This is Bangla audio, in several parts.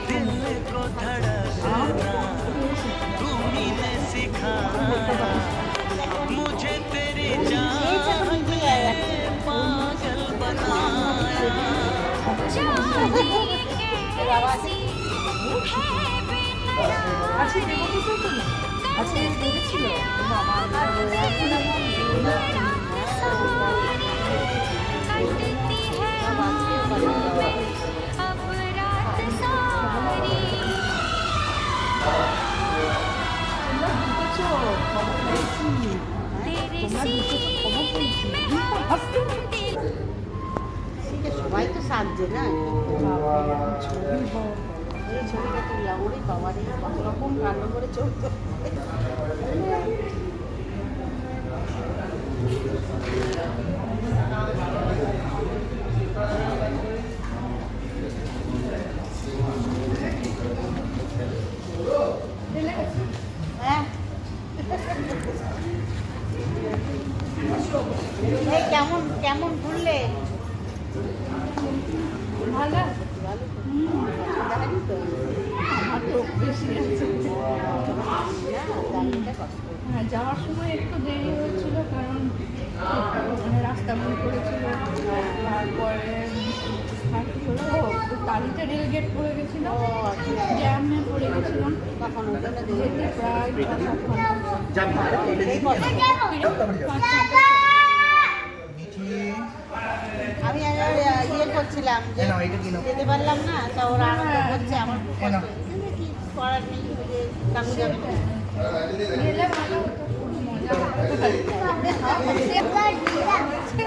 दिल को धड़कना तूने सिखाया मुझे तेरी जान ने पागल बनाया সবাই তো সাজছে না এই ছবিটা তুললাম ওরে বাবা রে কত রকম কাণ্ড করে চলতো হ্যাঁ এই কেমন কেমন ঘুরলে ভালো ভালো আমার তো বেশি আছে হ্যাঁ যাওয়ার সময় একটু দেরি হয়েছিল কারণ মানে রাস্তা ভুল করেছিল তারপরে তারিতে রেলগেট পড়ে গেছিল জ্যামে পড়ে গেছিলাম তখন যেতে প্রায় 5 আমি ইয়ে করছিলাম যে যেতে পারলাম না তা ওরা আনন্দ করছে আমার খুব কষ্ট হচ্ছে। কিন্তু কি করার নেই যে কাকু যাবে না গেলে ভালো হতো খুব মজা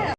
হতো